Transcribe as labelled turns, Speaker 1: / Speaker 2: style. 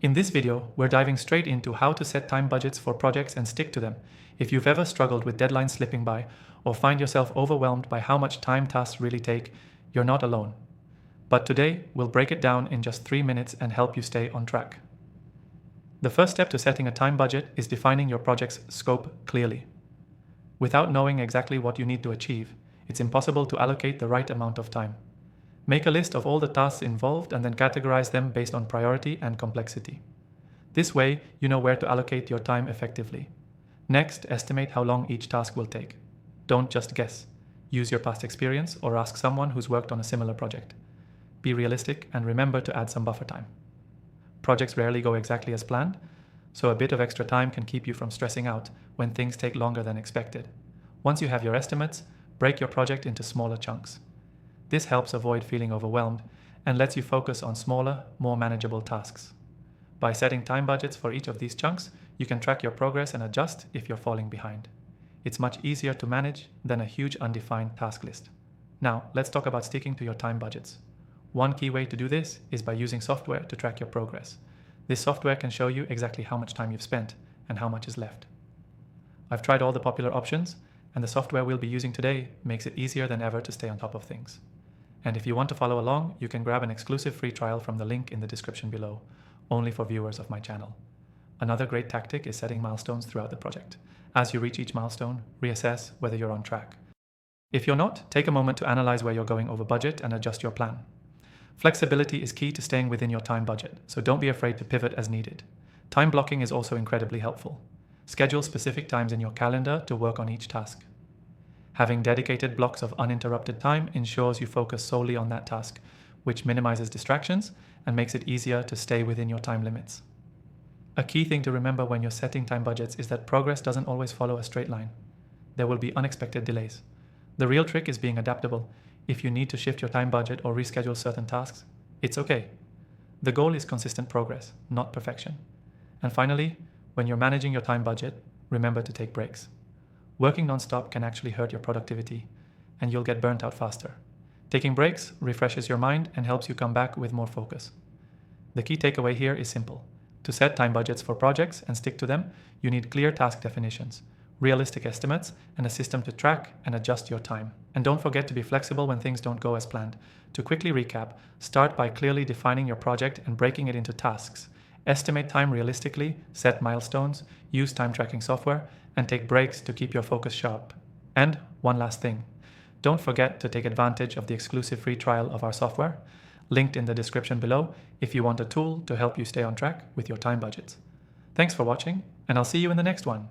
Speaker 1: In this video, we're diving straight into how to set time budgets for projects and stick to them. If you've ever struggled with deadlines slipping by or find yourself overwhelmed by how much time tasks really take, you're not alone. But today, we'll break it down in just 3 minutes and help you stay on track. The first step to setting a time budget is defining your project's scope clearly. Without knowing exactly what you need to achieve, it's impossible to allocate the right amount of time. Make a list of all the tasks involved and then categorize them based on priority and complexity. This way, you know where to allocate your time effectively. Next, estimate how long each task will take. Don't just guess. Use your past experience or ask someone who's worked on a similar project. Be realistic and remember to add some buffer time. Projects rarely go exactly as planned, so a bit of extra time can keep you from stressing out when things take longer than expected. Once you have your estimates, break your project into smaller chunks. This helps avoid feeling overwhelmed and lets you focus on smaller, more manageable tasks. By setting time budgets for each of these chunks, you can track your progress and adjust if you're falling behind. It's much easier to manage than a huge undefined task list. Now, let's talk about sticking to your time budgets. One key way to do this is by using software to track your progress. This software can show you exactly how much time you've spent and how much is left. I've tried all the popular options, and the software we'll be using today makes it easier than ever to stay on top of things. And if you want to follow along, you can grab an exclusive free trial from the link in the description below, only for viewers of my channel. Another great tactic is setting milestones throughout the project. As you reach each milestone, reassess whether you're on track. If you're not, take a moment to analyze where you're going over budget and adjust your plan. Flexibility is key to staying within your time budget, so don't be afraid to pivot as needed. Time blocking is also incredibly helpful. Schedule specific times in your calendar to work on each task. Having dedicated blocks of uninterrupted time ensures you focus solely on that task, which minimizes distractions and makes it easier to stay within your time limits. A key thing to remember when you're setting time budgets is that progress doesn't always follow a straight line. There will be unexpected delays. The real trick is being adaptable. If you need to shift your time budget or reschedule certain tasks, it's okay. The goal is consistent progress, not perfection. And finally, when you're managing your time budget, remember to take breaks. Working non-stop can actually hurt your productivity, and you'll get burnt out faster. Taking breaks refreshes your mind and helps you come back with more focus. The key takeaway here is simple. To set time budgets for projects and stick to them, you need clear task definitions, realistic estimates, and a system to track and adjust your time. And don't forget to be flexible when things don't go as planned. To quickly recap, start by clearly defining your project and breaking it into tasks. Estimate time realistically, set milestones, use time tracking software, and take breaks to keep your focus sharp. And one last thing, don't forget to take advantage of the exclusive free trial of our software, linked in the description below if you want a tool to help you stay on track with your time budgets. Thanks for watching, and I'll see you in the next one.